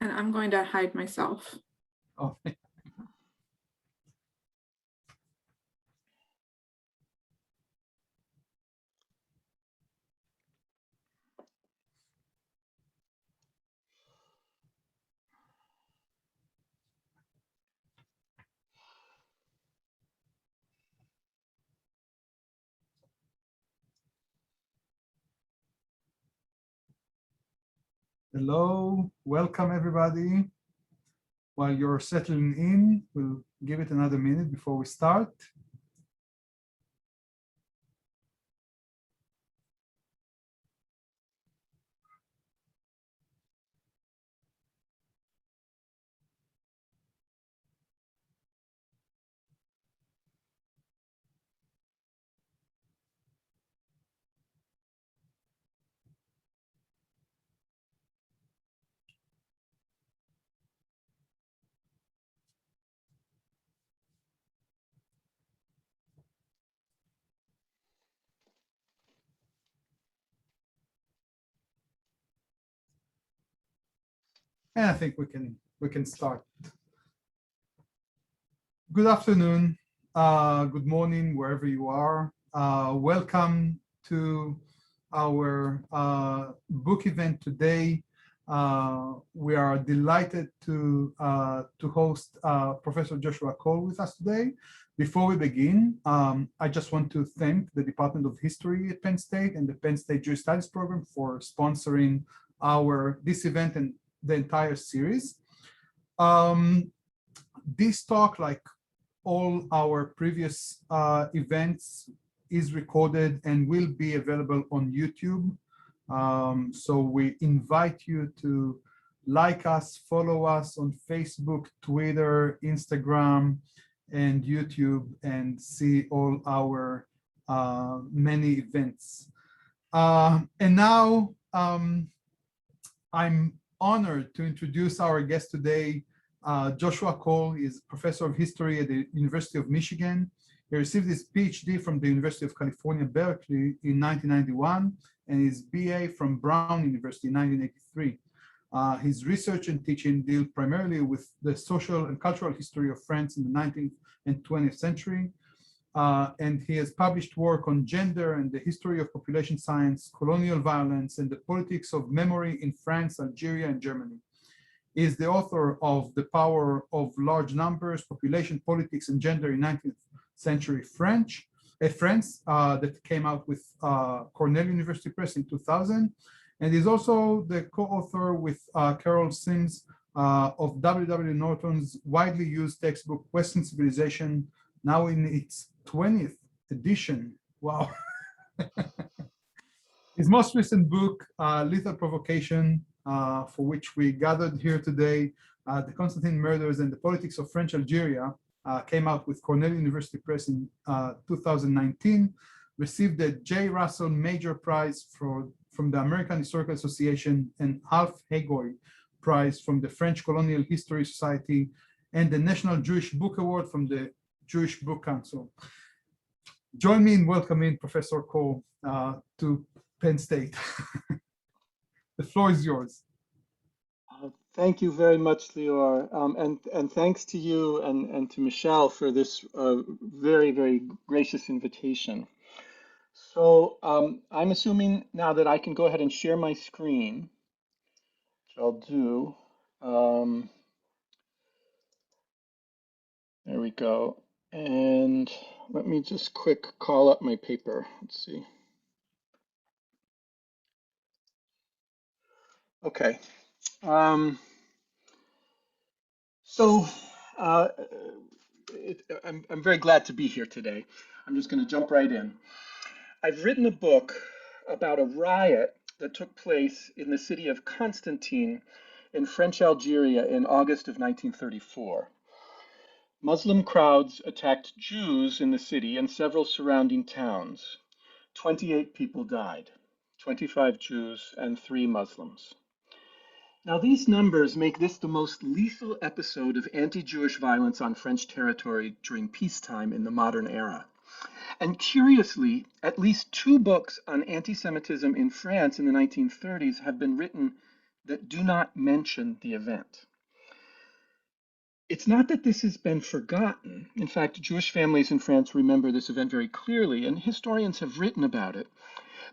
And I'm going to hide myself. Oh. Hello, welcome everybody. While you're settling in, we'll give it another minute before we start. And I think we can start. Good afternoon, good morning, wherever you are. Welcome to our book event today. We are delighted to host Professor Joshua Cole with us today. Before we begin, I just want to thank the Department of History at Penn State and the Penn State Jewish Studies program for sponsoring this event and the entire series. This talk, like all our previous events, is recorded and will be available on YouTube. So we invite you to like us, follow us on Facebook, Twitter, Instagram, and YouTube, and see all our many events. And now I'm honored to introduce our guest today. Joshua Cole is professor of history at the University of Michigan. He received his PhD from the University of California, Berkeley in 1991, and his BA from Brown University in 1983. His research and teaching deal primarily with the social and cultural history of France in the 19th and 20th century. And he has published work on gender and the history of population science, colonial violence, and the politics of memory in France, Algeria, and Germany. He is the author of The Power of Large Numbers, Population, Politics, and Gender in 19th Century France, that came out with Cornell University Press in 2000. And he's also the co-author with Carol Sims of W.W. Norton's widely used textbook, Western Civilization, now in its 20th edition. Wow. His most recent book, Lethal Provocation, for which we gathered here today, The Constantine Murders and the Politics of French Algeria, came out with Cornell University Press in 2019, received the J. Russell Major Prize from the American Historical Association and Alf Hagoy Prize from the French Colonial History Society, and the National Jewish Book Award from the Jewish Book Council. Join me in welcoming Professor Cole to Penn State. The floor is yours. Thank you very much, Lior, and thanks to you and to Michelle for this very, very gracious invitation. So I'm assuming now that I can go ahead and share my screen, which I'll do. There we go. And let me just quick call up my paper. Let's see. Okay. I'm very glad to be here today. I'm just going to jump right in. I've written a book about a riot that took place in the city of Constantine in French Algeria in August of 1934. Muslim crowds attacked Jews in the city and several surrounding towns. 28 people died, 25 Jews and 3 Muslims. Now, these numbers make this the most lethal episode of anti-Jewish violence on French territory during peacetime in the modern era. And curiously, at least 2 books on anti-Semitism in France in the 1930s have been written that do not mention the event. It's not that this has been forgotten. In fact, Jewish families in France remember this event very clearly, and historians have written about it,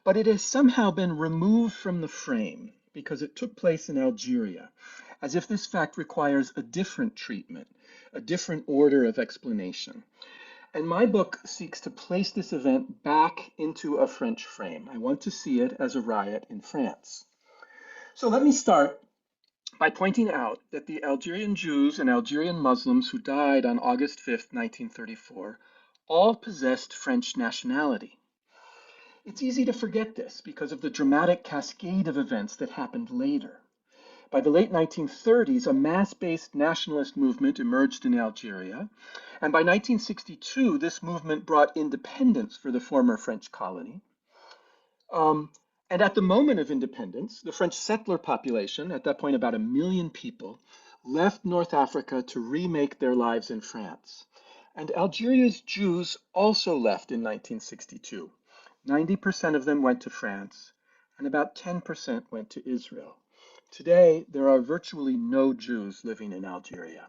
but it has somehow been removed from the frame because it took place in Algeria, as if this fact requires a different treatment, a different order of explanation. And my book seeks to place this event back into a French frame. I want to see it as a riot in France. So let me start by pointing out that the Algerian Jews and Algerian Muslims who died on August 5th, 1934, all possessed French nationality. It's easy to forget this because of the dramatic cascade of events that happened later. By the late 1930s, a mass-based nationalist movement emerged in Algeria, and by 1962, this movement brought independence for the former French colony. And at the moment of independence, the French settler population, at that point about 1 million people, left North Africa to remake their lives in France. And Algeria's Jews also left in 1962. 90% of them went to France, and about 10% went to Israel. Today, there are virtually no Jews living in Algeria.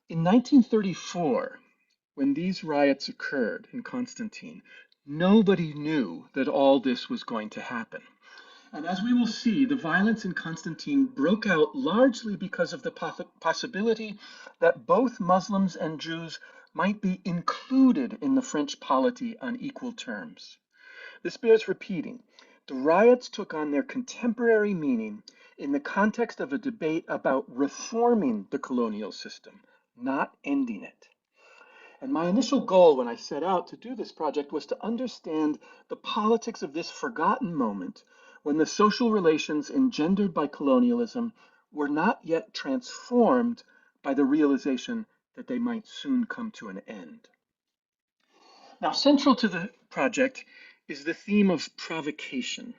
In 1934, when these riots occurred in Constantine, nobody knew that all this was going to happen. And as we will see, the violence in Constantine broke out largely because of the possibility that both Muslims and Jews might be included in the French polity on equal terms. This bears repeating. The riots took on their contemporary meaning in the context of a debate about reforming the colonial system, not ending it. And my initial goal when I set out to do this project was to understand the politics of this forgotten moment when the social relations engendered by colonialism were not yet transformed by the realization that they might soon come to an end. Now, central to the project is the theme of provocation,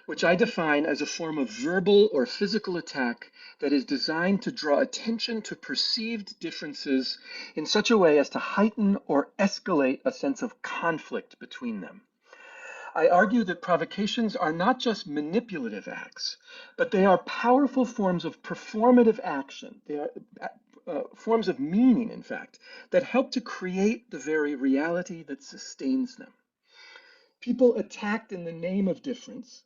which I define as a form of verbal or physical attack that is designed to draw attention to perceived differences in such a way as to heighten or escalate a sense of conflict between them. I argue that provocations are not just manipulative acts, but they are powerful forms of performative action. They are forms of meaning, in fact, that help to create the very reality that sustains them. People attacked in the name of difference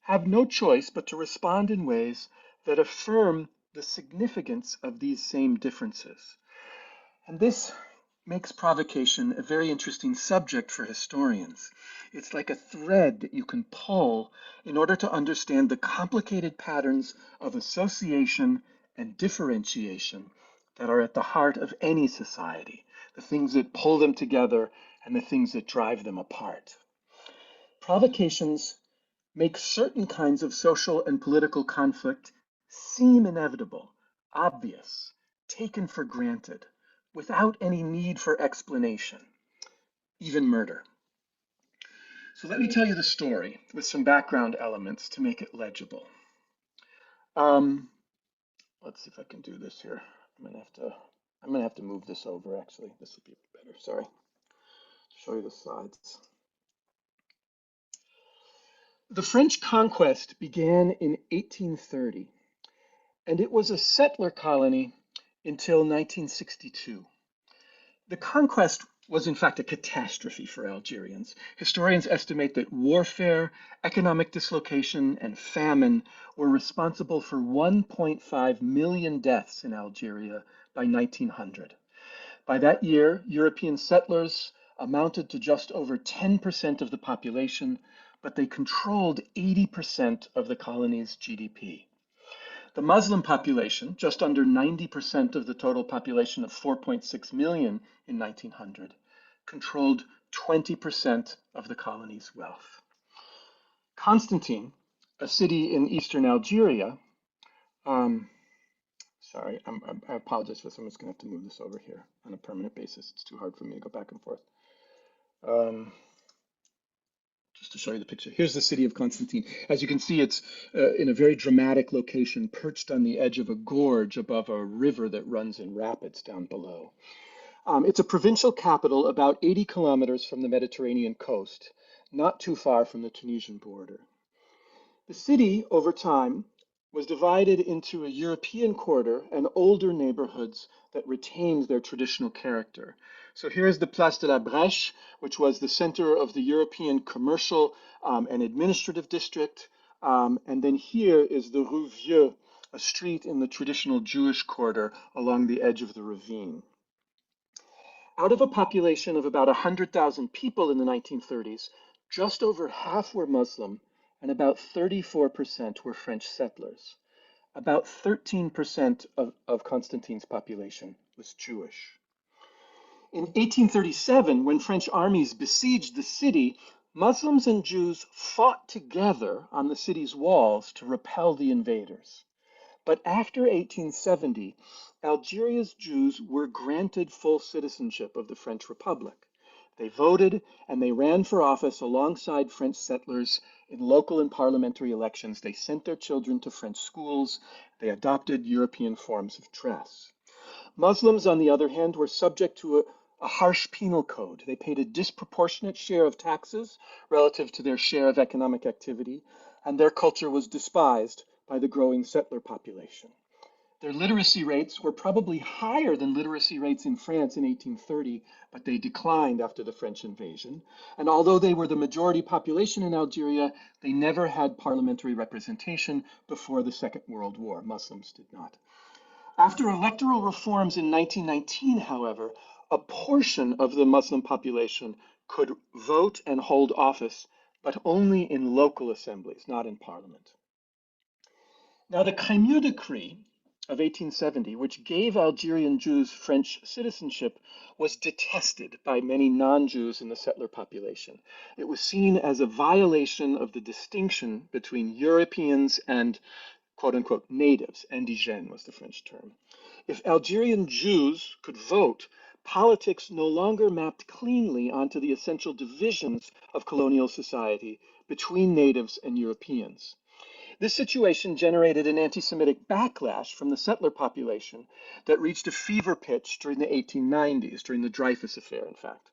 have no choice but to respond in ways that affirm the significance of these same differences. And this makes provocation a very interesting subject for historians. It's like a thread that you can pull in order to understand the complicated patterns of association and differentiation that are at the heart of any society, the things that pull them together and the things that drive them apart. Provocations make certain kinds of social and political conflict seem inevitable, obvious, taken for granted, without any need for explanation, even murder. So let me tell you the story with some background elements to make it legible. Let's see if I can do this here. I'm gonna have to move this over actually. This will be better, sorry. Show you the slides. The French Conquest began in 1830, and it was a settler colony until 1962. The conquest was in fact a catastrophe for Algerians. Historians estimate that warfare, economic dislocation, and famine were responsible for 1.5 million deaths in Algeria by 1900. By that year, European settlers amounted to just over 10% of the population, but they controlled 80% of the colony's GDP. The Muslim population, just under 90% of the total population of 4.6 million in 1900, controlled 20% of the colony's wealth. Constantine, a city in eastern Algeria, sorry, I apologize for this. I'm just going to have to move this over here on a permanent basis. It's too hard for me to go back and forth. Just to show you the picture. Here's the city of Constantine. As you can see, it's in a very dramatic location, perched on the edge of a gorge above a river that runs in rapids down below. It's a provincial capital about 80 kilometers from the Mediterranean coast, not too far from the Tunisian border. The city, over time, was divided into a European quarter and older neighborhoods that retained their traditional character. So here's the Place de la Brèche, which was the center of the European commercial and administrative district. And then here is the Rue Vieux, a street in the traditional Jewish quarter along the edge of the ravine. Out of a population of about 100,000 people in the 1930s, just over half were Muslim and about 34% were French settlers. About 13% of Constantine's population was Jewish. In 1837, when French armies besieged the city, Muslims and Jews fought together on the city's walls to repel the invaders. But after 1870, Algeria's Jews were granted full citizenship of the French Republic. They voted and they ran for office alongside French settlers in local and parliamentary elections. They sent their children to French schools. They adopted European forms of dress. Muslims, on the other hand, were subject to a harsh penal code. They paid a disproportionate share of taxes relative to their share of economic activity, and their culture was despised by the growing settler population. Their literacy rates were probably higher than literacy rates in France in 1830, but they declined after the French invasion. And although they were the majority population in Algeria, they never had parliamentary representation before the Second World War. Muslims did not. After electoral reforms in 1919, however, a portion of the Muslim population could vote and hold office, but only in local assemblies, not in parliament. Now, the Crémieux Decree of 1870, which gave Algerian Jews French citizenship, was detested by many non-Jews in the settler population. It was seen as a violation of the distinction between Europeans and quote-unquote natives. Indigènes was the French term. If Algerian Jews could vote, politics no longer mapped cleanly onto the essential divisions of colonial society between natives and Europeans. This situation generated an anti-Semitic backlash from the settler population that reached a fever pitch during the 1890s, during the Dreyfus Affair, in fact.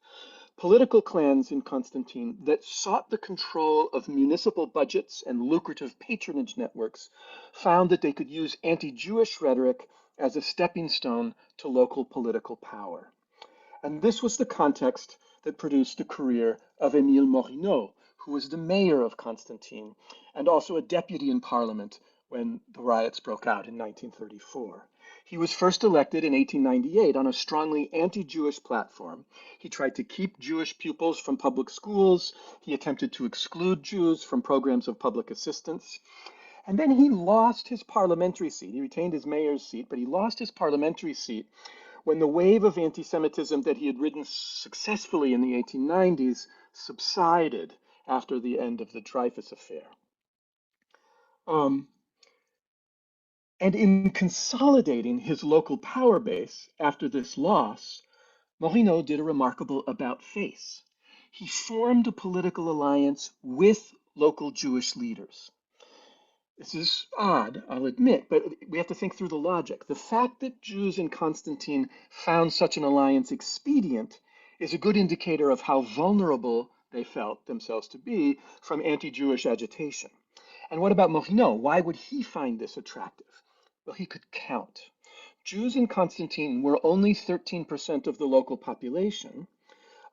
Political clans in Constantine that sought the control of municipal budgets and lucrative patronage networks found that they could use anti-Jewish rhetoric as a stepping stone to local political power. And this was the context that produced the career of Émile Morineau, who was the mayor of Constantine and also a deputy in parliament when the riots broke out in 1934. He was first elected in 1898 on a strongly anti-Jewish platform. He tried to keep Jewish pupils from public schools. He attempted to exclude Jews from programs of public assistance. And then he lost his parliamentary seat. He retained his mayor's seat, but he lost his parliamentary seat when the wave of anti-Semitism that he had ridden successfully in the 1890s subsided after the end of the Dreyfus Affair. And in consolidating his local power base after this loss, Morineau did a remarkable about-face. He formed a political alliance with local Jewish leaders. This is odd, I'll admit, but we have to think through the logic. The fact that Jews in Constantine found such an alliance expedient is a good indicator of how vulnerable they felt themselves to be from anti-Jewish agitation. And what about Morineau? Why would he find this attractive? Well, he could count. Jews in Constantine were only 13% of the local population,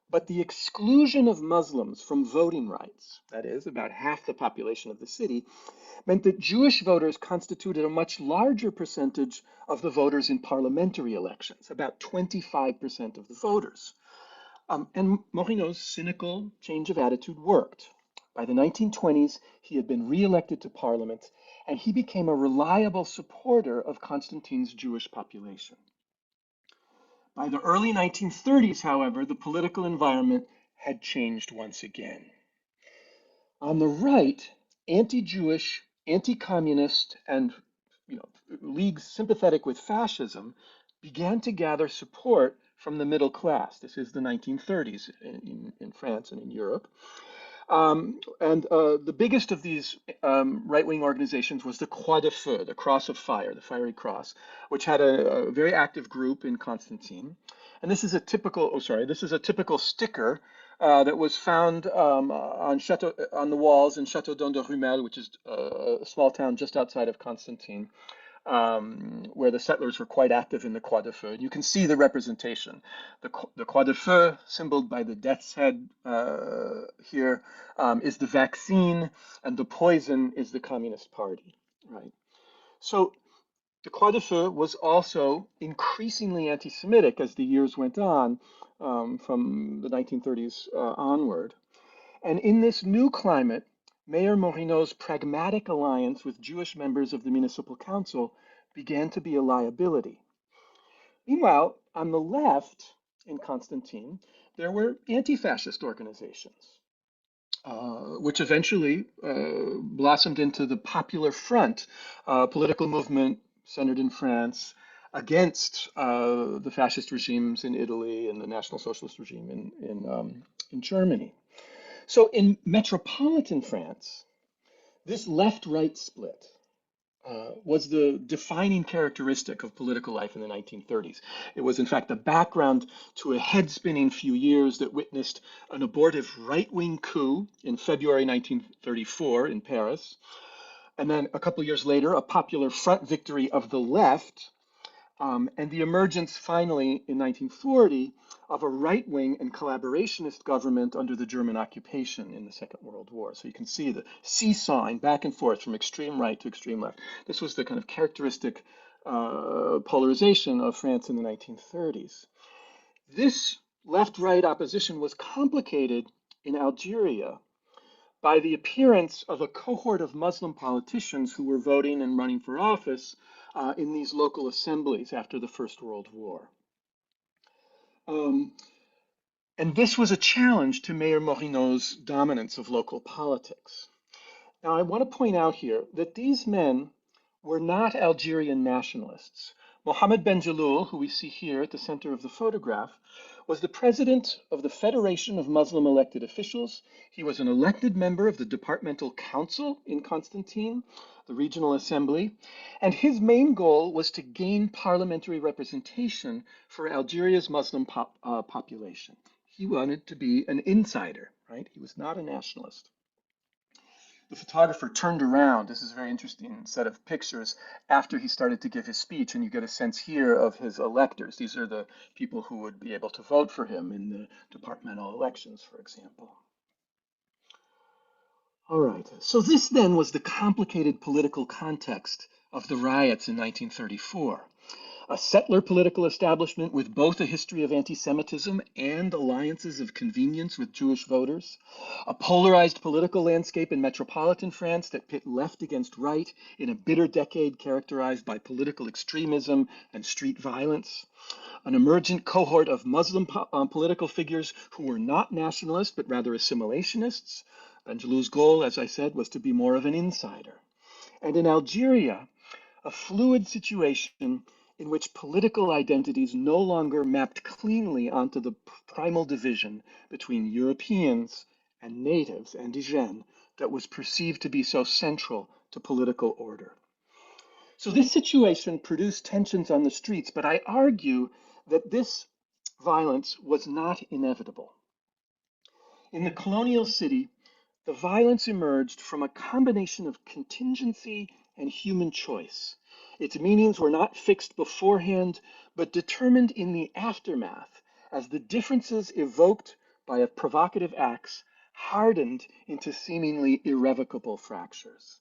but the exclusion of Muslims from voting rights, that is, about half the population of the city, meant that Jewish voters constituted a much larger percentage of the voters in parliamentary elections, about 25% of the voters. And Morineau's cynical change of attitude worked. By the 1920s, he had been re-elected to parliament, and he became a reliable supporter of Constantine's Jewish population. By the early 1930s, however, the political environment had changed once again. On the right, anti-Jewish, anti-communist, and leagues sympathetic with fascism began to gather support from the middle class. This is the 1930s in France and in Europe. The biggest of these right-wing organizations was the Croix de Feu, the Cross of Fire, the Fiery Cross, which had a very active group in Constantine. And this is a typical, this is a typical sticker that was found on the walls in Château d'Anderumel, which is a small town just outside of Constantine, where the settlers were quite active in the Croix de Feu. You can see the representation. The Croix de Feu, symbolized by the death's head here, is the vaccine, and the poison is the Communist Party, right? So the Croix de Feu was also increasingly anti-Semitic as the years went on, from the 1930s onward. And in this new climate, Mayor Morino's pragmatic alliance with Jewish members of the municipal council began to be a liability. Meanwhile, on the left in Constantine, there were anti-fascist organizations, which eventually blossomed into the Popular Front, political movement centered in France against the fascist regimes in Italy and the National Socialist regime in Germany. So in metropolitan France, this left-right split was the defining characteristic of political life in the 1930s. It was, in fact, the background to a head-spinning few years that witnessed an abortive right-wing coup in February 1934 in Paris, and then a couple years later, a Popular Front victory of the left, and the emergence finally in 1940 of a right-wing and collaborationist government under the German occupation in the Second World War. So you can see the seesawing back and forth from extreme right to extreme left. This was the kind of characteristic polarization of France in the 1930s. This left-right opposition was complicated in Algeria by the appearance of a cohort of Muslim politicians who were voting and running for office in these local assemblies after the First World War. And this was a challenge to Mayor Morino's dominance of local politics. Now, I want to point out here that these men were not Algerian nationalists. Mohamed Ben Jelloul, who we see here at the center of the photograph, was the president of the Federation of Muslim Elected Officials. He was an elected member of the Departmental Council in Constantine, the regional assembly, and his main goal was to gain parliamentary representation for Algeria's Muslim population. He wanted to be an insider, right? He was not a nationalist. The photographer turned around. This is a very interesting set of pictures after he started to give his speech, and you get a sense here of his electors. These are the people who would be able to vote for him in the departmental elections, for example. All right, so this then was the complicated political context of the riots in 1934. A settler political establishment with both a history of anti-Semitism and alliances of convenience with Jewish voters, a polarized political landscape in metropolitan France that pit left against right in a bitter decade characterized by political extremism and street violence, an emergent cohort of Muslim political figures who were not nationalists but rather assimilationists. Ben Jelloul's goal, as I said, was to be more of an insider. And in Algeria, a fluid situation in which political identities no longer mapped cleanly onto the primal division between Europeans and natives, indigènes, that was perceived to be so central to political order. So this situation produced tensions on the streets, but I argue that this violence was not inevitable. In the colonial city, the violence emerged from a combination of contingency and human choice. Its meanings were not fixed beforehand, but determined in the aftermath as the differences evoked by provocative acts hardened into seemingly irrevocable fractures.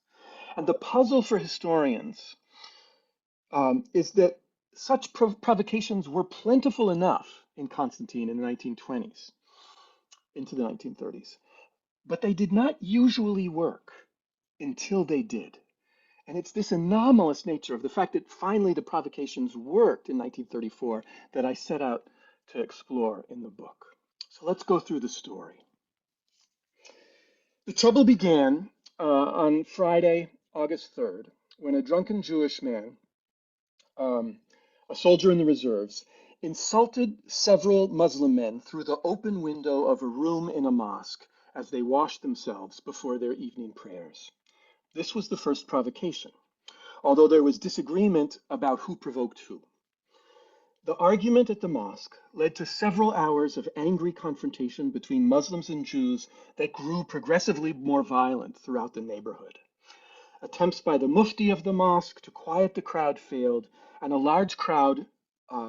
And the puzzle for historians is that such provocations were plentiful enough in Constantine in the 1920s into the 1930s, but they did not usually work until they did. And it's this anomalous nature of the fact that finally the provocations worked in 1934 that I set out to explore in the book. So let's go through the story. The trouble began on Friday, August 3rd, when a drunken Jewish man, a soldier in the reserves, insulted several Muslim men through the open window of a room in a mosque as they washed themselves before their evening prayers. This was the first provocation, although there was disagreement about who provoked who. The argument at the mosque led to several hours of angry confrontation between Muslims and Jews that grew progressively more violent throughout the neighborhood. Attempts by the mufti of the mosque to quiet the crowd failed, and a large crowd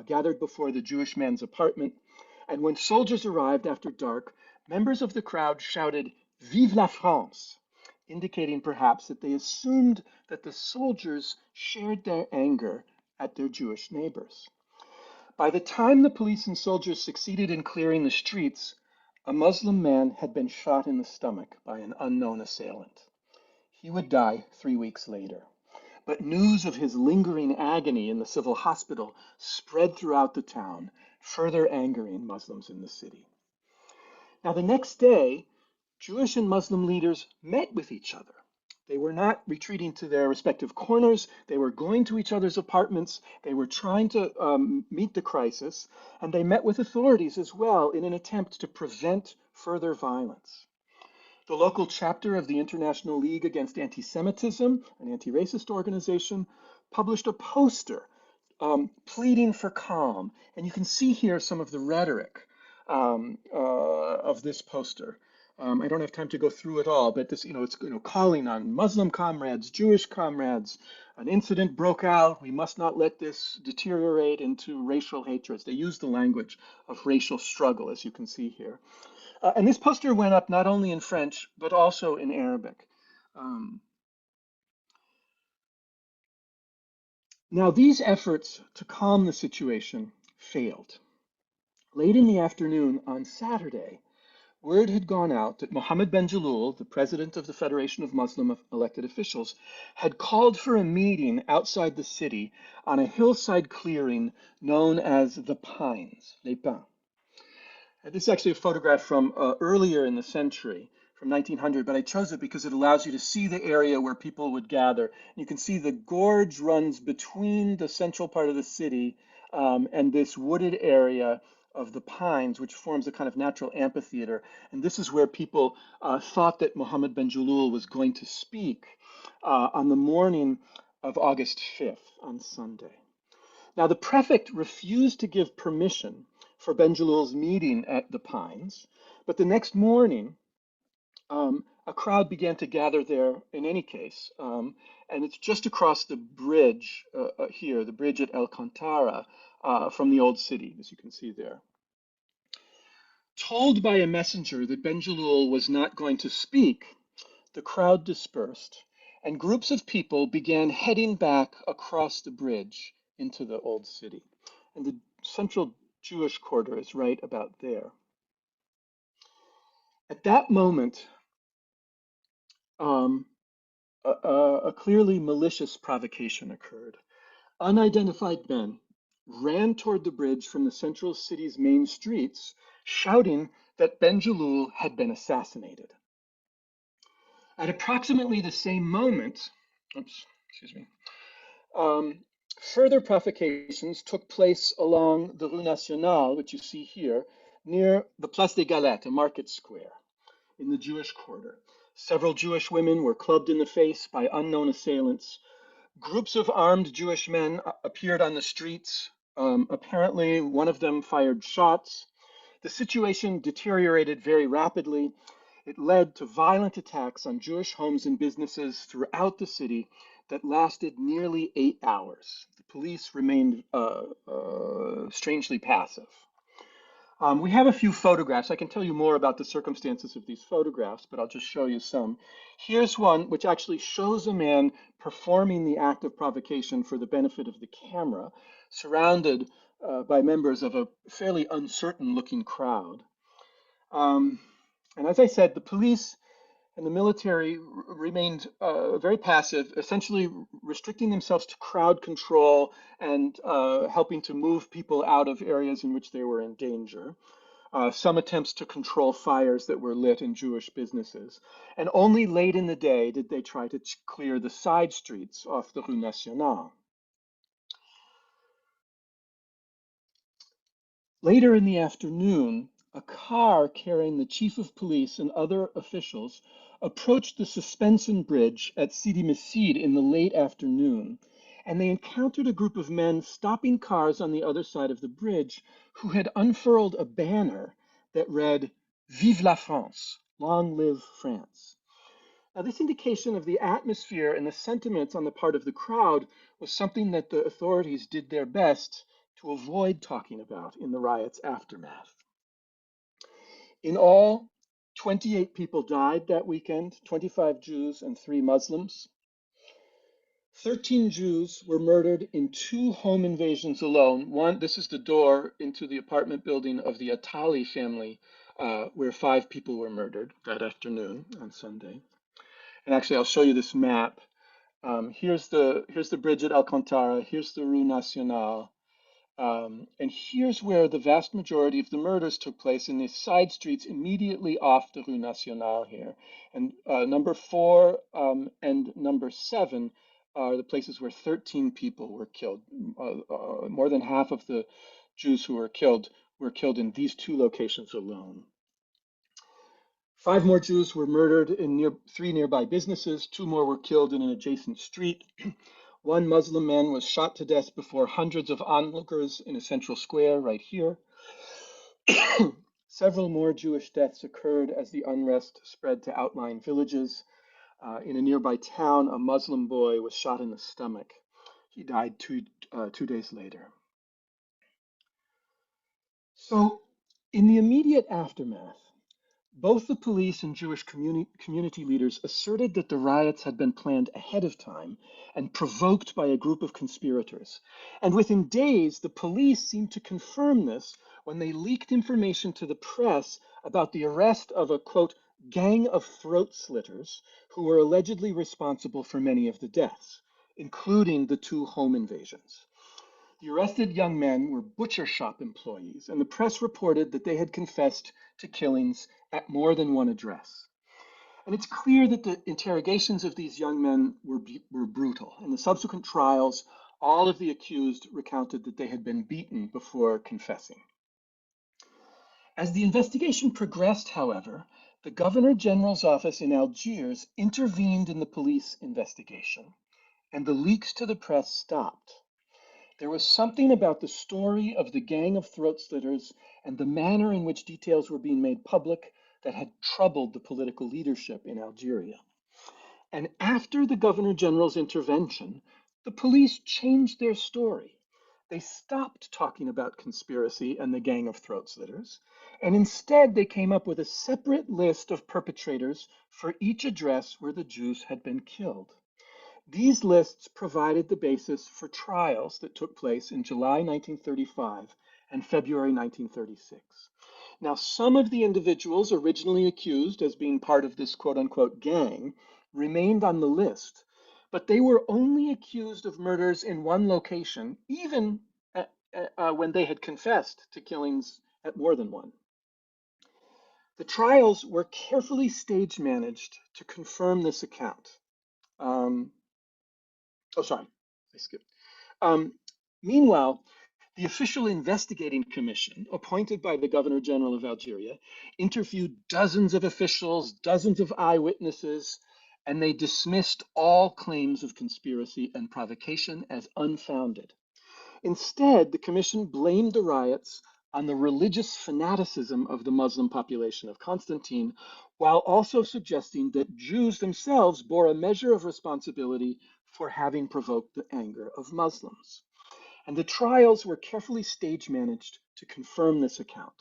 gathered before the Jewish man's apartment. And when soldiers arrived after dark, members of the crowd shouted, "Vive la France!" indicating perhaps that they assumed that the soldiers shared their anger at their Jewish neighbors. By the time the police and soldiers succeeded in clearing the streets, a Muslim man had been shot in the stomach by an unknown assailant. He would die 3 weeks later. But news of his lingering agony in the civil hospital spread throughout the town, further angering Muslims in the city. Now, the next day, Jewish and Muslim leaders met with each other. They were not retreating to their respective corners. They were going to each other's apartments. They were trying to meet the crisis, and they met with authorities as well in an attempt to prevent further violence. The local chapter of the International League Against Anti-Semitism, an anti-racist organization, published a poster pleading for calm. And you can see here some of the rhetoric of this poster. I don't have time to go through it all, but this, it's calling on Muslim comrades, Jewish comrades. An incident broke out. We must not let this deteriorate into racial hatreds. They use the language of racial struggle, as you can see here. And this poster went up not only in French, but also in Arabic. Now, these efforts to calm the situation failed. Late in the afternoon on Saturday, word had gone out that Mohammed Ben Jalloul, the president of the Federation of Muslim elected officials, had called for a meeting outside the city on a hillside clearing known as the Pines, Les Pins. This is actually a photograph from earlier in the century, from 1900, but I chose it because it allows you to see the area where people would gather. You can see the gorge runs between the central part of the city and this wooded area of the pines, which forms a kind of natural amphitheater. And this is where people thought that Mohammed Ben Jalloul was going to speak on the morning of August 5th, on Sunday. Now, the prefect refused to give permission for Ben Jalloul's meeting at the Pines, but the next morning, a crowd began to gather there in any case, and it's just across the bridge here, the bridge at El Cantara from the old city, as you can see there. Told by a messenger that Ben Jalloul was not going to speak, the crowd dispersed, and groups of people began heading back across the bridge into the old city. And the central Jewish quarter is right about there. At that moment, a clearly malicious provocation occurred. Unidentified men ran toward the bridge from the central city's main streets, shouting that Ben Jalloul had been assassinated. At approximately the same moment, further provocations took place along the Rue Nationale, which you see here, near the Place des Galettes, a market square in the Jewish quarter. Several Jewish women were clubbed in the face by unknown assailants. Groups of armed Jewish men appeared on the streets. Apparently, one of them fired shots. The situation deteriorated very rapidly. It led to violent attacks on Jewish homes and businesses throughout the city that lasted nearly 8 hours. The police remained strangely passive. We have a few photographs. I can tell you more about the circumstances of these photographs, but I'll just show you some. Here's one which actually shows a man performing the act of provocation for the benefit of the camera, surrounded by members of a fairly uncertain-looking crowd. And as I said, the police and the military remained very passive, essentially restricting themselves to crowd control and helping to move people out of areas in which they were in danger. Some attempts to control fires that were lit in Jewish businesses. And only late in the day did they try to clear the side streets off the Rue Nationale. Later in the afternoon, a car carrying the chief of police and other officials approached the suspension bridge at Sidi Massid in the late afternoon and they encountered a group of men stopping cars on the other side of the bridge who had unfurled a banner that read, "Vive la France, long live France." Now, this indication of the atmosphere and the sentiments on the part of the crowd was something that the authorities did their best to avoid talking about in the riot's aftermath. In all, 28 people died that weekend, 25 Jews and 3 Muslims. 13 Jews were murdered in 2 home invasions alone. One, this is the door into the apartment building of the Atali family, where 5 people were murdered that afternoon on Sunday. And actually, I'll show you this map. Here's the bridge at Alcantara. Here's the Rue Nationale. And here's where the vast majority of the murders took place, in these side streets immediately off the Rue Nationale here. And number 4 and number 7 are the places where 13 people were killed. More than half of the Jews who were killed in these 2 locations alone. 5 more Jews were murdered in 3 nearby businesses. 2 more were killed in an adjacent street. 1 Muslim man was shot to death before hundreds of onlookers in a central square right here. Several more Jewish deaths occurred as the unrest spread to outlying villages. In a nearby town, a Muslim boy was shot in the stomach. He died 2 days later. So, in the immediate aftermath, both the police and Jewish community leaders asserted that the riots had been planned ahead of time and provoked by a group of conspirators. And within days, the police seemed to confirm this when they leaked information to the press about the arrest of a, quote, gang of throat slitters who were allegedly responsible for many of the deaths, including the 2 home invasions. The arrested young men were butcher shop employees, and the press reported that they had confessed to killings at more than one address. And it's clear that the interrogations of these young men were brutal. In the subsequent trials, all of the accused recounted that they had been beaten before confessing. As the investigation progressed, however, the Governor General's office in Algiers intervened in the police investigation, and the leaks to the press stopped. There was something about the story of the gang of throat slitters and the manner in which details were being made public that had troubled the political leadership in Algeria. And after the Governor General's intervention, the police changed their story. They stopped talking about conspiracy and the gang of throat slitters, and instead they came up with a separate list of perpetrators for each address where the Jews had been killed. These lists provided the basis for trials that took place in July 1935 and February 1936. Now, some of the individuals originally accused as being part of this quote-unquote gang remained on the list, but they were only accused of murders in one location, even when they had confessed to killings at more than one. The trials were carefully stage managed to confirm this account. I skipped. Meanwhile, the official investigating commission appointed by the Governor General of Algeria interviewed dozens of officials, dozens of eyewitnesses, and they dismissed all claims of conspiracy and provocation as unfounded. Instead, the commission blamed the riots on the religious fanaticism of the Muslim population of Constantine, while also suggesting that Jews themselves bore a measure of responsibility for having provoked the anger of Muslims. And the trials were carefully stage managed to confirm this account.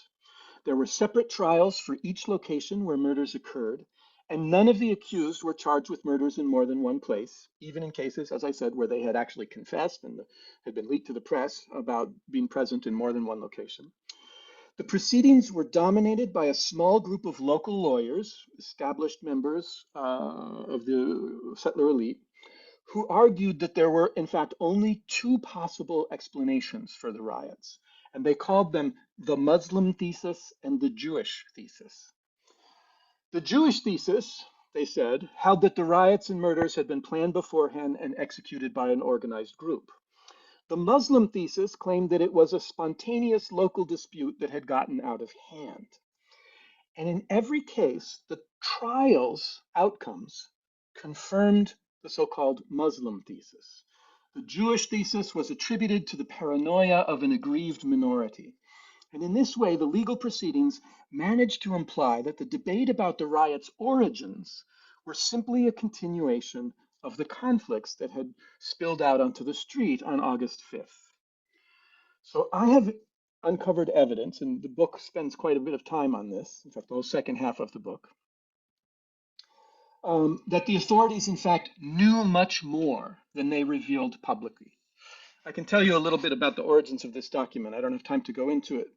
There were separate trials for each location where murders occurred, and none of the accused were charged with murders in more than one place, even in cases, as I said, where they had actually confessed and had been leaked to the press about being present in more than one location. The proceedings were dominated by a small group of local lawyers, established members of the settler elite, who argued that there were, in fact, only 2 possible explanations for the riots, and they called them the Muslim thesis and the Jewish thesis. The Jewish thesis, they said, held that the riots and murders had been planned beforehand and executed by an organized group. The Muslim thesis claimed that it was a spontaneous local dispute that had gotten out of hand. And in every case, the trial's outcomes confirmed the so-called Muslim thesis. The Jewish thesis was attributed to the paranoia of an aggrieved minority. And in this way, the legal proceedings managed to imply that the debate about the riot's origins were simply a continuation of the conflicts that had spilled out onto the street on August 5th. So I have uncovered evidence, and the book spends quite a bit of time on this, in fact, the whole second half of the book, that the authorities, in fact, knew much more than they revealed publicly. I can tell you a little bit about the origins of this document. I don't have time to go into it.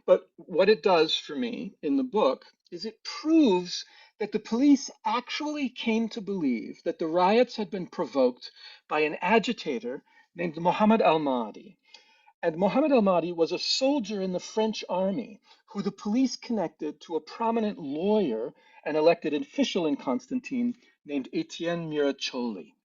But what it does for me in the book is it proves that the police actually came to believe that the riots had been provoked by an agitator named Mohamed El Maadi. And Mohamed El Maadi was a soldier in the French army who the police connected to a prominent lawyer and elected official in Constantine named Etienne Miracholi.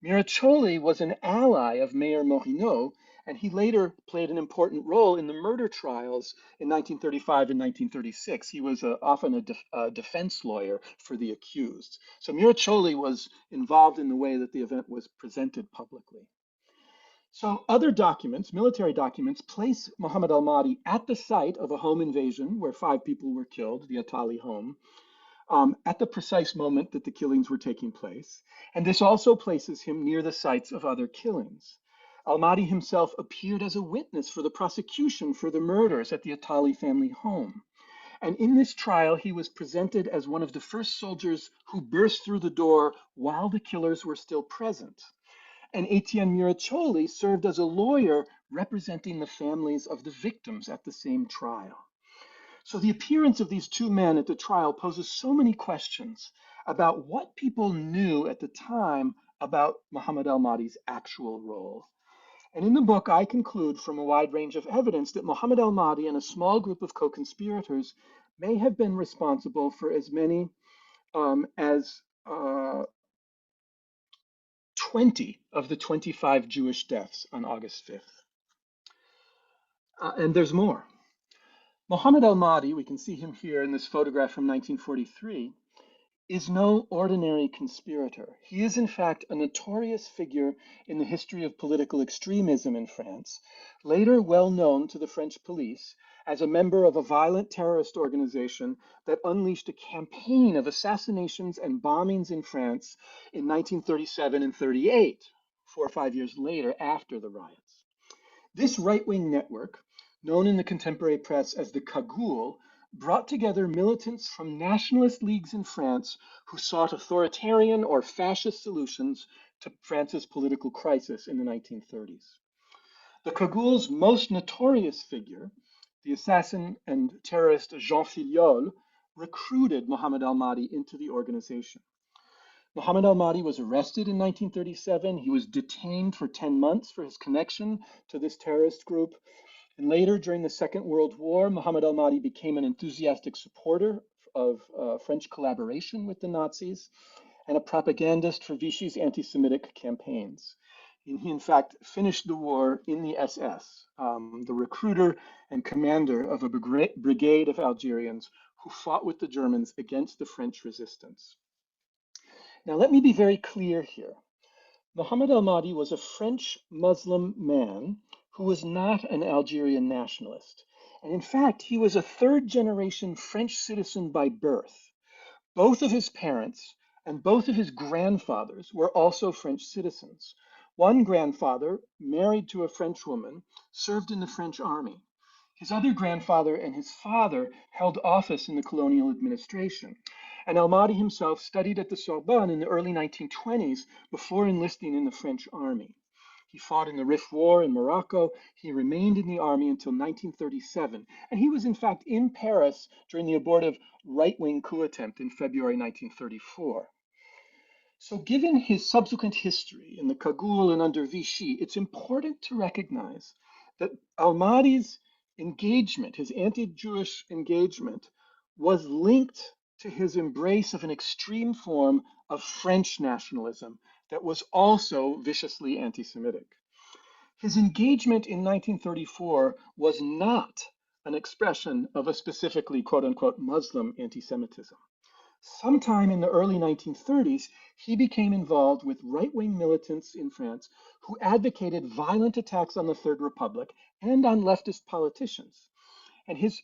Miracholi was an ally of Mayor Morinot, and he later played an important role in the murder trials in 1935 and 1936. He was often a defense lawyer for the accused. So Miracholi was involved in the way that the event was presented publicly. So other documents, military documents, place Mohamed El Maadi at the site of a home invasion where 5 people were killed, the Atali home, at the precise moment that the killings were taking place. And this also places him near the sites of other killings. El Maadi himself appeared as a witness for the prosecution for the murders at the Atali family home. And in this trial, he was presented as one of the first soldiers who burst through the door while the killers were still present. And Etienne Miracholi served as a lawyer representing the families of the victims at the same trial. So the appearance of these 2 men at the trial poses so many questions about what people knew at the time about Mohamed El Maadi's actual role. And in the book, I conclude from a wide range of evidence that Mohamed El Maadi and a small group of co-conspirators may have been responsible for as many as 20 of the 25 Jewish deaths on August 5th. And there's more. Mohamed El Maadi, we can see him here in this photograph from 1943, is no ordinary conspirator. He is, in fact, a notorious figure in the history of political extremism in France, later well known to the French police as a member of a violent terrorist organization that unleashed a campaign of assassinations and bombings in France in 1937 and 38, 4 or 5 years later after the riots. This right-wing network, known in the contemporary press as the Cagoule, brought together militants from nationalist leagues in France who sought authoritarian or fascist solutions to France's political crisis in the 1930s. The Cagoule's most notorious figure, the assassin and terrorist Jean Filiol, recruited Mohamed El Maadi into the organization. Mohamed El Maadi was arrested in 1937. He was detained for 10 months for his connection to this terrorist group. And later, during the Second World War, Mohamed El Maadi became an enthusiastic supporter of French collaboration with the Nazis and a propagandist for Vichy's anti-Semitic campaigns. And he, in fact, finished the war in the SS, the recruiter and commander of a brigade of Algerians who fought with the Germans against the French resistance. Now, let me be very clear here. Mohamed El Maadi was a French Muslim man who was not an Algerian nationalist. And in fact, he was a 3rd-generation French citizen by birth. Both of his parents and both of his grandfathers were also French citizens. One grandfather, married to a French woman, served in the French army. His other grandfather and his father held office in the colonial administration. And El Maadi himself studied at the Sorbonne in the early 1920s before enlisting in the French army. He fought in the Rif War in Morocco. He remained in the army until 1937. And he was, in fact, in Paris during the abortive right-wing coup attempt in February 1934. So given his subsequent history in the Cagoule and under Vichy, it's important to recognize that El Maadi's engagement, his anti-Jewish engagement, was linked to his embrace of an extreme form of French nationalism that was also viciously anti-Semitic. His engagement in 1934 was not an expression of a specifically quote-unquote Muslim anti-Semitism. Sometime in the early 1930s, he became involved with right-wing militants in France who advocated violent attacks on the Third Republic and on leftist politicians. And his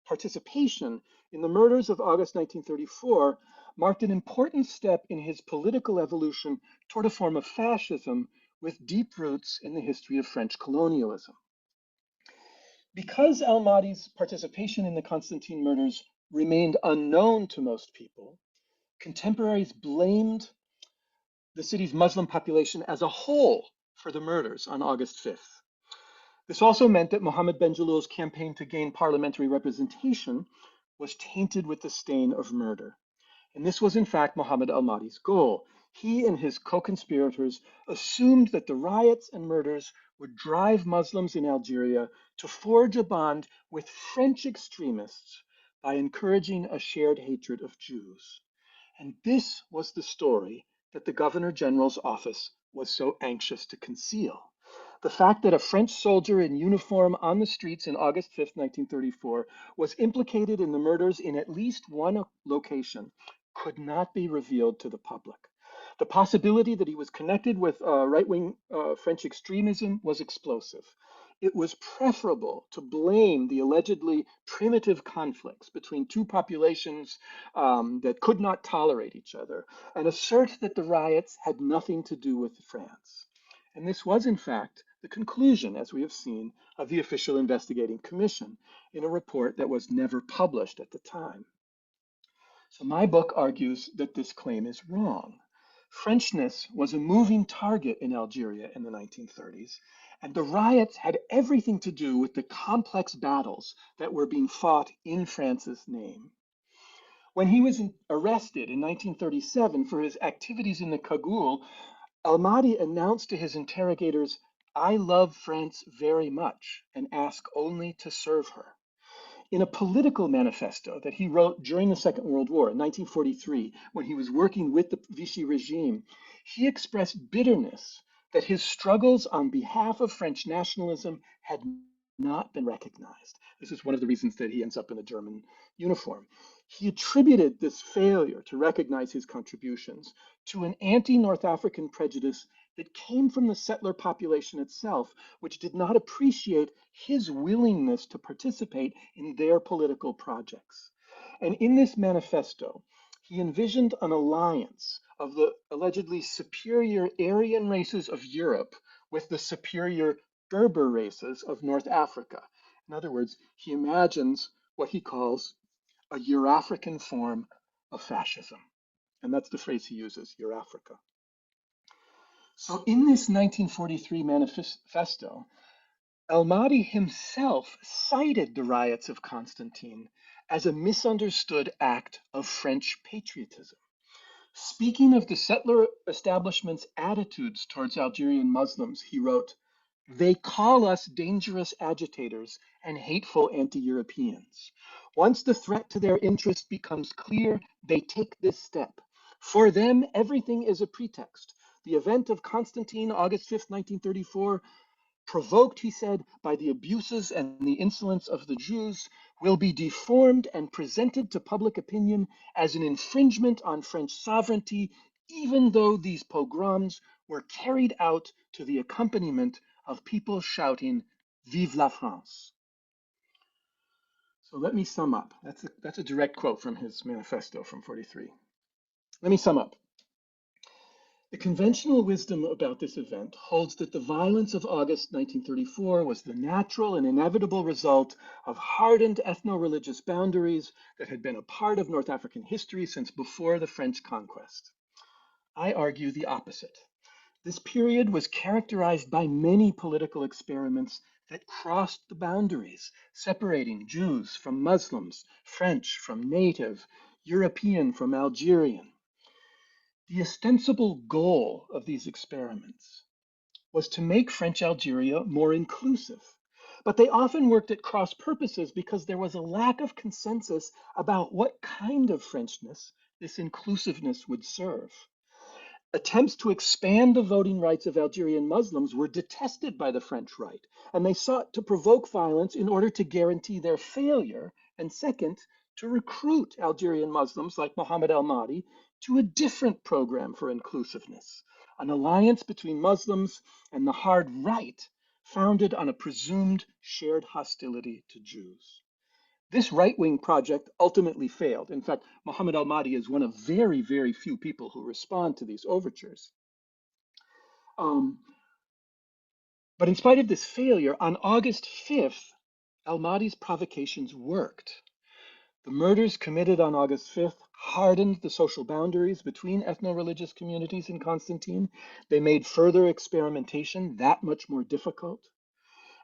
participation in the murders of August 1934 marked an important step in his political evolution toward a form of fascism with deep roots in the history of French colonialism. Because El Maadi's participation in the Constantine murders remained unknown to most people, contemporaries blamed the city's Muslim population as a whole for the murders on August 5th. This also meant that Mohammed Ben Jalloul's campaign to gain parliamentary representation was tainted with the stain of murder. And this was in fact Mohamed El Maadi's goal. He and his co-conspirators assumed that the riots and murders would drive Muslims in Algeria to forge a bond with French extremists by encouraging a shared hatred of Jews. And this was the story that the Governor General's office was so anxious to conceal. The fact that a French soldier in uniform on the streets in August 5th, 1934, was implicated in the murders in at least one location could not be revealed to the public. The possibility that he was connected with right-wing French extremism was explosive. It was preferable to blame the allegedly primitive conflicts between two populations that could not tolerate each other and assert that the riots had nothing to do with France. And this was, in fact, the conclusion, as we have seen, of the official investigating commission in a report that was never published at the time. So my book argues that this claim is wrong. Frenchness was a moving target in Algeria in the 1930s, and the riots had everything to do with the complex battles that were being fought in France's name. When he was arrested in 1937 for his activities in the Cagoule, El Maadi announced to his interrogators, "I love France very much and ask only to serve her." In a political manifesto that he wrote during the Second World War in 1943, when he was working with the Vichy regime, he expressed bitterness that his struggles on behalf of French nationalism had not been recognized. This is one of the reasons that he ends up in a German uniform. He attributed this failure to recognize his contributions to an anti-North African prejudice that came from the settler population itself, which did not appreciate his willingness to participate in their political projects. And in this manifesto, he envisioned an alliance of the allegedly superior Aryan races of Europe with the superior Berber races of North Africa. In other words, he imagines what he calls a Eurafrican form of fascism. And that's the phrase he uses, Eurafrica. So in this 1943 manifesto, El Maadi himself cited the riots of Constantine as a misunderstood act of French patriotism. Speaking of the settler establishment's attitudes towards Algerian Muslims, he wrote, "They call us dangerous agitators and hateful anti-Europeans. Once the threat to their interest becomes clear, they take this step. For them, everything is a pretext. The event of Constantine, August 5th, 1934, provoked, he said, by the abuses and the insolence of the Jews, will be deformed and presented to public opinion as an infringement on French sovereignty, even though these pogroms were carried out to the accompaniment of people shouting, 'Vive la France.'" So let me sum up. That's a direct quote from his manifesto from 43. Let me sum up. The conventional wisdom about this event holds that the violence of August 1934 was the natural and inevitable result of hardened ethno-religious boundaries that had been a part of North African history since before the French conquest. I argue the opposite. This period was characterized by many political experiments that crossed the boundaries, separating Jews from Muslims, French from native, European from Algerian. The ostensible goal of these experiments was to make French Algeria more inclusive, but they often worked at cross purposes because there was a lack of consensus about what kind of Frenchness this inclusiveness would serve. Attempts to expand the voting rights of Algerian Muslims were detested by the French right, and they sought to provoke violence in order to guarantee their failure, and second, to recruit Algerian Muslims like Mohamed El Maadi to a different program for inclusiveness, an alliance between Muslims and the hard right, founded on a presumed shared hostility to Jews. This right-wing project ultimately failed. In fact, Mohamed El Maadi is one of very, very few people who respond to these overtures. But in spite of this failure, on August 5th, El Mahdi's provocations worked. The murders committed on August 5th hardened the social boundaries between ethno-religious communities in Constantine. They made further experimentation that much more difficult.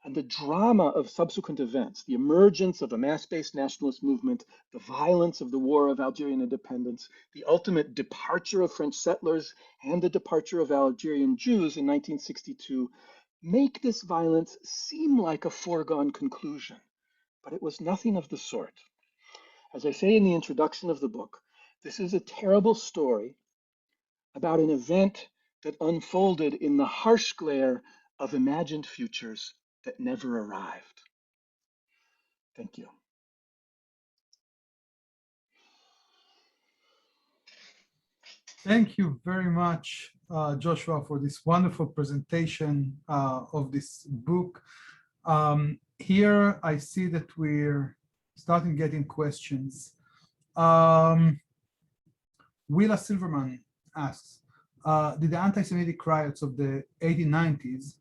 And the drama of subsequent events, the emergence of a mass-based nationalist movement, the violence of the War of Algerian independence, the ultimate departure of French settlers, and the departure of Algerian Jews in 1962 make this violence seem like a foregone conclusion. But it was nothing of the sort. As I say in the introduction of the book, this is a terrible story about an event that unfolded in the harsh glare of imagined futures that never arrived. Thank you. Thank you very much, Joshua, for this wonderful presentation of this book. Here I see that we're starting getting questions. Willa Silverman asks, did the anti-Semitic riots of the 1890s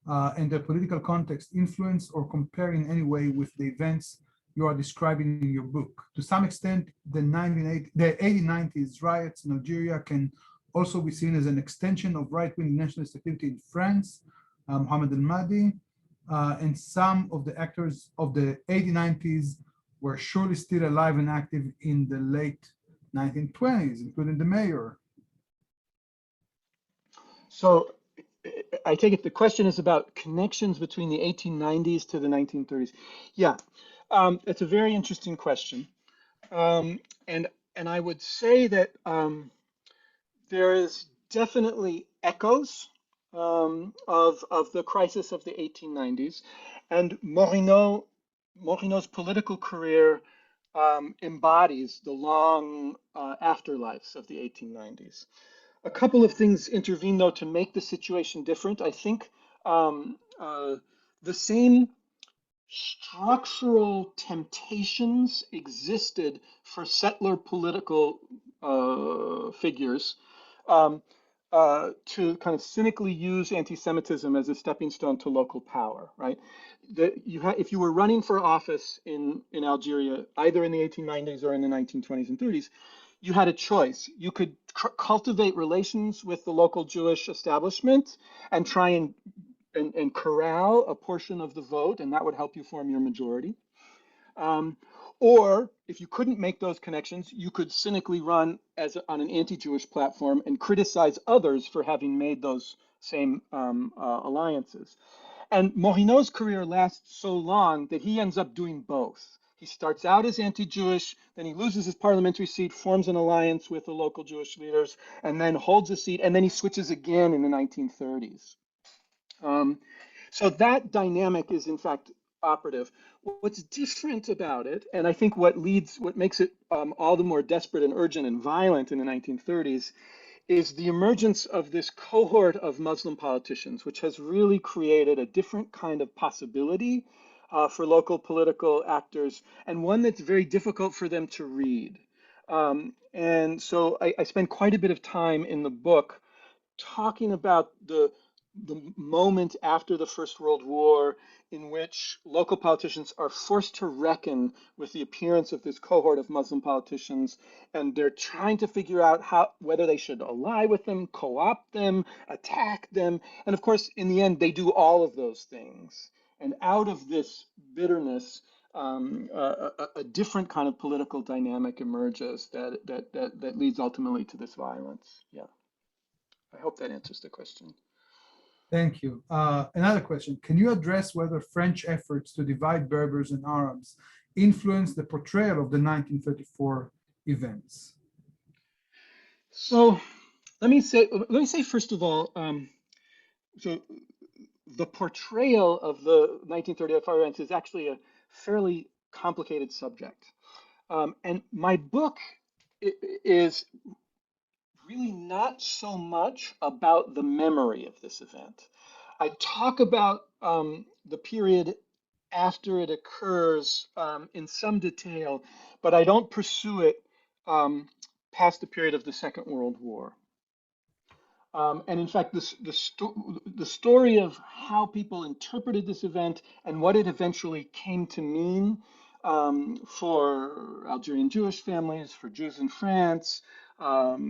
and their political context influence or compare in any way with the events you are describing in your book? To some extent, the 1890s riots in Algeria can also be seen as an extension of right-wing nationalist activity in France, Mohamed El Maadi, and some of the actors of the 1890s were surely still alive and active in the late 1920s, including the mayor. So I take it the question is about connections between the 1890s to the 1930s. Yeah, it's a very interesting question. And I would say that there is definitely echoes of the crisis of the 1890s. And Morneau's political career embodies the long afterlives of the 1890s. A couple of things intervene, though, to make the situation different. I think the same structural temptations existed for settler political figures to kind of cynically use anti-Semitism as a stepping stone to local power, right? If you were running for office in Algeria, either in the 1890s or in the 1920s and 30s, you had a choice. You could cultivate relations with the local Jewish establishment and try and corral a portion of the vote, and that would help you form your majority. Or if you couldn't make those connections, you could cynically run on an anti-Jewish platform and criticize others for having made those same alliances. And Morneau's career lasts so long that he ends up doing both. He starts out as anti-Jewish, then he loses his parliamentary seat, forms an alliance with the local Jewish leaders, and then holds a seat, and then he switches again in the 1930s. So that dynamic is in fact operative. What's different about it, and I think what makes it all the more desperate and urgent and violent in the 1930s, is the emergence of this cohort of Muslim politicians, which has really created a different kind of possibility for local political actors, and one that's very difficult for them to read. And so I spend quite a bit of time in the book talking about the moment after the First World War in which local politicians are forced to reckon with the appearance of this cohort of Muslim politicians, and they're trying to figure out whether they should ally with them, co-opt them, attack them, and of course, in the end, they do all of those things. And out of this bitterness, a different kind of political dynamic emerges that leads ultimately to this violence. Yeah. I hope that answers the question. Thank you. Another question. Can you address whether French efforts to divide Berbers and Arabs influenced the portrayal of the 1934 events? So let me say first of all, so the portrayal of the 1934 events is actually a fairly complicated subject. And my book is really not so much about the memory of this event. I talk about the period after it occurs in some detail, but I don't pursue it past the period of the Second World War. And in fact, the story of how people interpreted this event and what it eventually came to mean for Algerian Jewish families, for Jews in France, for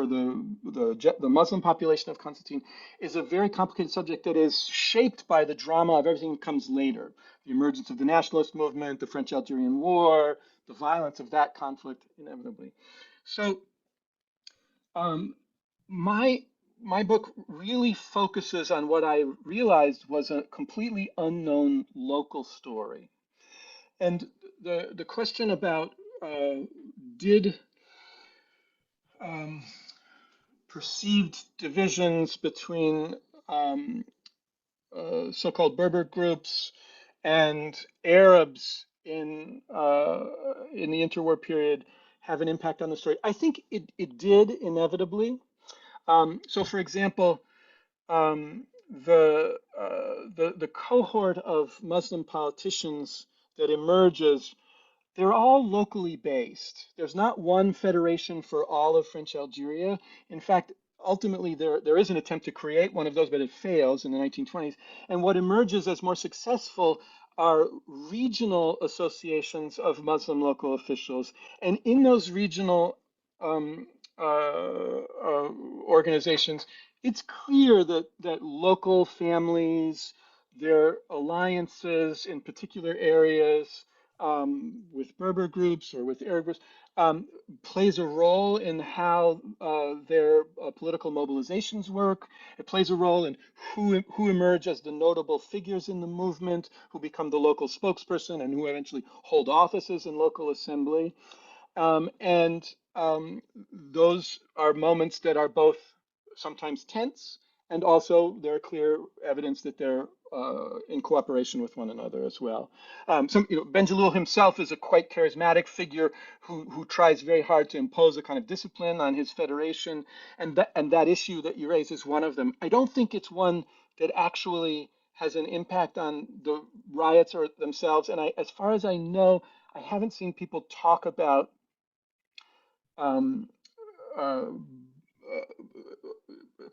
the Muslim population of Constantine, is a very complicated subject that is shaped by the drama of everything that comes later. The emergence of the nationalist movement, the French-Algerian War, the violence of that conflict, inevitably. So my my book really focuses on what I realized was a completely unknown local story. And the question about did perceived divisions between so-called Berber groups and Arabs in the interwar period have an impact on the story? I think it did inevitably. So, for example, the cohort of Muslim politicians that emerges, they're all locally based. There's not one federation for all of French Algeria. In fact, ultimately, there is an attempt to create one of those, but it fails in the 1920s. And what emerges as more successful are regional associations of Muslim local officials. And in those regional um, organizations, it's clear that local families, their alliances in particular areas, with Berber groups or with Arab groups, plays a role in how their political mobilizations work. It plays a role in who emerge as the notable figures in the movement, who become the local spokesperson, and who eventually hold offices in local assembly. And those are moments that are both sometimes tense, and also there are clear evidence that they're in cooperation with one another as well. Ben Jalil himself is a quite charismatic figure who tries very hard to impose a kind of discipline on his federation, and that issue that you raise is one of them. I don't think it's one that actually has an impact on the riots or themselves, and as far as I know, I haven't seen people talk about um, uh,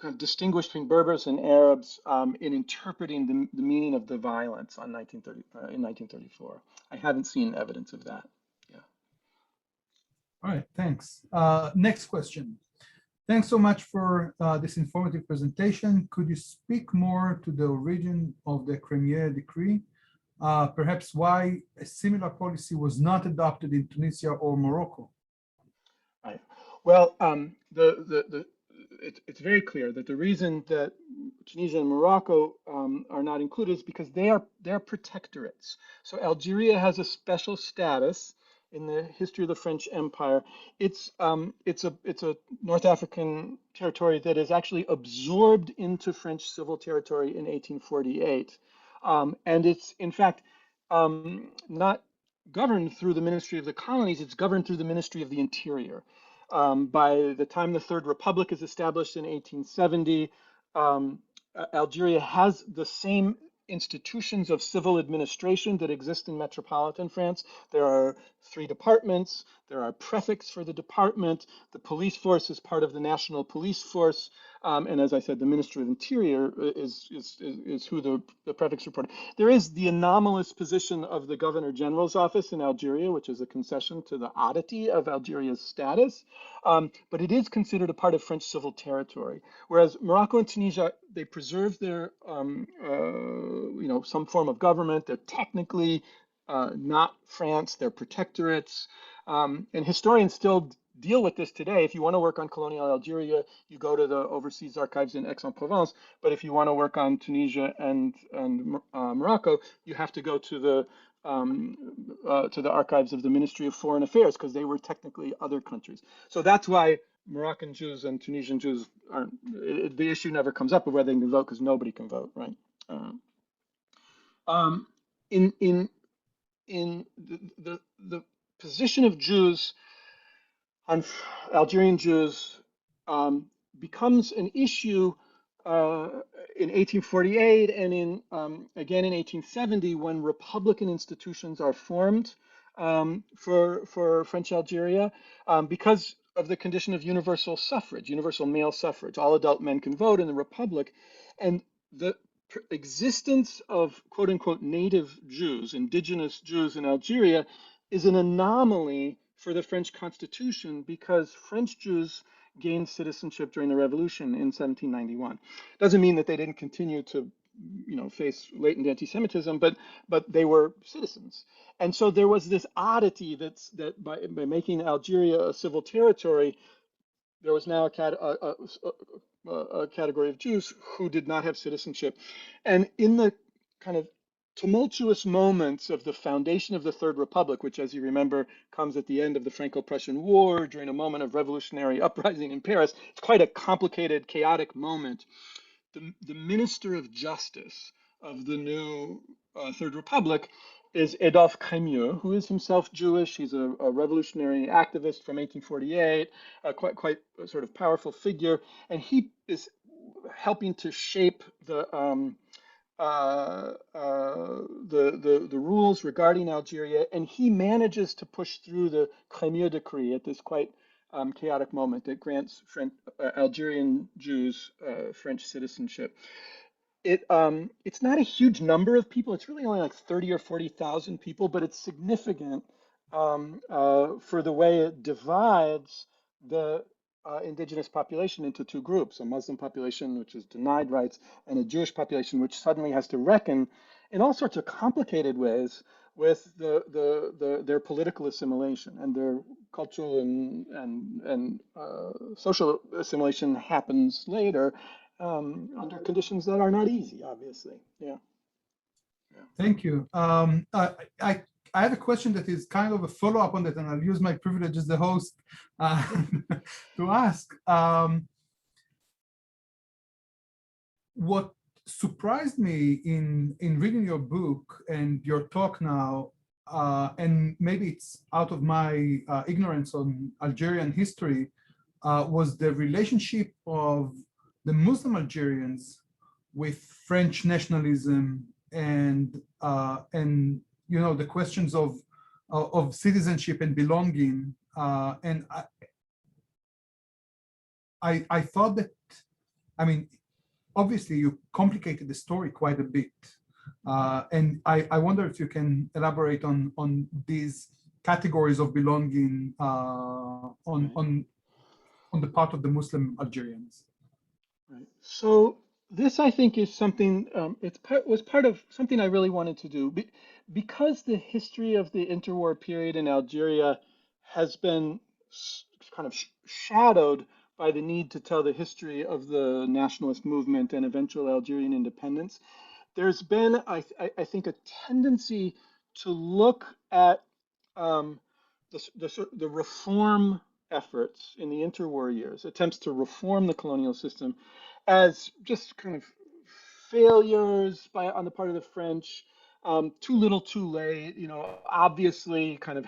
kind of distinguish between Berbers and Arabs in interpreting the meaning of the violence on in 1934. I haven't seen evidence of that. Yeah. All right, thanks. Next question. Thanks so much for this informative presentation. Could you speak more to the origin of the Crimea Decree? Perhaps why a similar policy was not adopted in Tunisia or Morocco? Right. Well, it's very clear that the reason that Tunisia and Morocco are not included is because they're protectorates. So Algeria has a special status in the history of the French Empire. It's a North African territory that is actually absorbed into French civil territory in 1848, and it's in fact not governed through the Ministry of the Colonies. It's governed through the Ministry of the Interior. By the time the Third Republic is established in 1870, Algeria has the same institutions of civil administration that exist in metropolitan France. There are 3 departments. There are prefects for the department. The police force is part of the national police force. And as I said, the Ministry of Interior is who the prefects report. There is the anomalous position of the Governor General's office in Algeria, which is a concession to the oddity of Algeria's status. But it is considered a part of French civil territory. Whereas Morocco and Tunisia, they preserve their, some form of government. They're technically not France. They're protectorates. And historians still deal with this today. If you want to work on colonial Algeria, you go to the overseas archives in Aix-en-Provence. But if you want to work on Tunisia and Morocco, you have to go to the archives of the Ministry of Foreign Affairs, because they were technically other countries. So that's why Moroccan Jews and Tunisian Jews aren't. The issue never comes up of whether they can vote, because nobody can vote, right? In the position of Jews on Algerian Jews becomes an issue in 1848 and again in 1870 when Republican institutions are formed for French Algeria because of the condition of universal suffrage, universal male suffrage. All adult men can vote in the Republic, and the existence of quote unquote native Jews, indigenous Jews in Algeria, is an anomaly for the French Constitution because French Jews gained citizenship during the revolution in 1791. Doesn't mean that they didn't continue to, face latent anti-Semitism, but they were citizens. And so there was this oddity that by making Algeria a civil territory, there was now a category of Jews who did not have citizenship. And in the kind of tumultuous moments of the foundation of the Third Republic, which, as you remember, comes at the end of the Franco-Prussian War during a moment of revolutionary uprising in Paris, it's quite a complicated, chaotic moment. The Minister of Justice of the new Third Republic is Adolphe Crémieux, who is himself Jewish. He's a revolutionary activist from 1848, quite a sort of powerful figure, and he is helping to shape the rules regarding Algeria, and he manages to push through the Crémieux decree at this quite chaotic moment that grants Algerian Jews French citizenship. It's not a huge number of people. It's really only like 30 or 40,000 people, but it's significant for the way it divides the indigenous population into two groups: a Muslim population, which is denied rights, and a Jewish population, which suddenly has to reckon in all sorts of complicated ways with their political assimilation, and their cultural and social assimilation happens later under conditions that are not easy, obviously. Yeah. Thank you. I have a question that is kind of a follow-up on that, and I'll use my privilege as the host to ask. What surprised me in reading your book and your talk now, and maybe it's out of my ignorance on Algerian history, was the relationship of the Muslim Algerians with French nationalism and the questions of citizenship and belonging. And I thought that, obviously you complicated the story quite a bit. And I wonder if you can elaborate on these categories of belonging on the part of the Muslim Algerians. Right. So this, I think, is something. Was part of something I really wanted to do because the history of the interwar period in Algeria has been kind of shadowed by the need to tell the history of the nationalist movement and eventual Algerian independence. There's been, I think, a tendency to look at the reform efforts in the interwar years, attempts to reform the colonial system, as just kind of failures on the part of the French, too little, too late. Obviously, kind of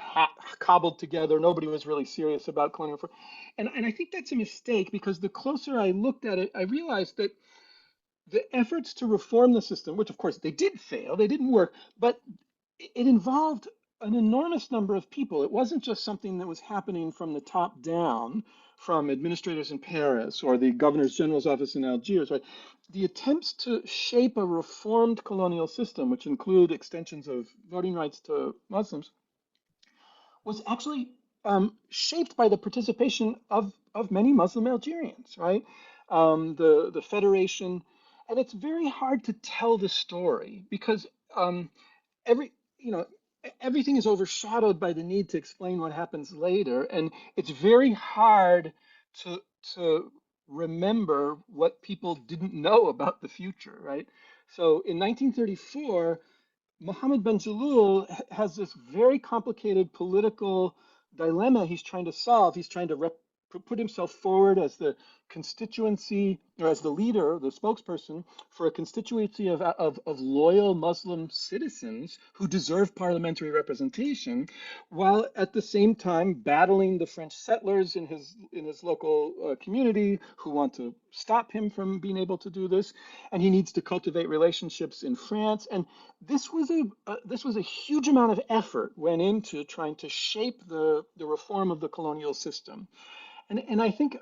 cobbled together. Nobody was really serious about colonial reform, and I think that's a mistake because the closer I looked at it, I realized that the efforts to reform the system, which of course they did fail, they didn't work, but it involved an enormous number of people. It wasn't just something that was happening from the top down, from administrators in Paris or the Governor General's office in Algiers, right? The attempts to shape a reformed colonial system, which include extensions of voting rights to Muslims, was actually shaped by the participation of many Muslim Algerians, right? The Federation, and it's very hard to tell the story because everything is overshadowed by the need to explain what happens later, and it's very hard to remember what people didn't know about the future, right? So in 1934, Mohammed Ben Jalloul has this very complicated political dilemma he's trying to solve. He's trying to put himself forward as the constituency or as the leader, the spokesperson for a constituency of loyal Muslim citizens who deserve parliamentary representation, while at the same time battling the French settlers in his local community who want to stop him from being able to do this, and he needs to cultivate relationships in France. And this was a huge amount of effort went into trying to shape the reform of the colonial system. And I think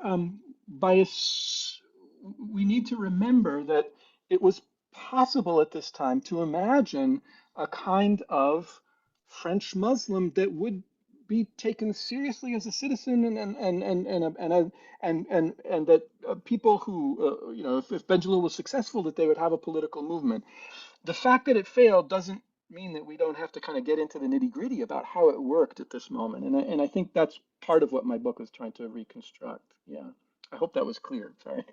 we need to remember that it was possible at this time to imagine a kind of French Muslim that would be taken seriously as a citizen, and that people who, if Benjelloul was successful, that they would have a political movement. The fact that it failed doesn't mean that we don't have to kind of get into the nitty gritty about how it worked at this moment. And I think that's part of what my book is trying to reconstruct. Yeah. I hope that was clear. Sorry.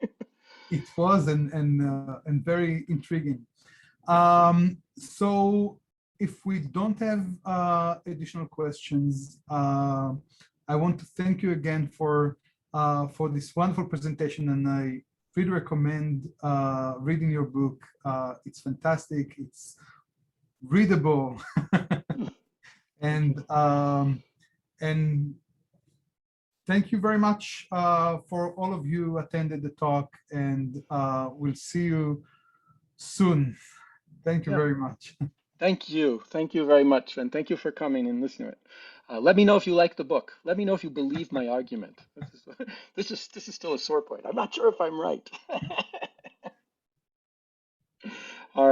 It was and very intriguing. So if we don't have additional questions, I want to thank you again for this wonderful presentation, and I really recommend reading your book. It's fantastic. It's readable, and thank you very much for all of you who attended the talk, and we'll see you soon. Thank you very much. Thank you. Thank you very much. And thank you for coming and listening to it. Let me know if you like the book. Let me know if you believe my argument. This is still a sore point. I'm not sure if I'm right.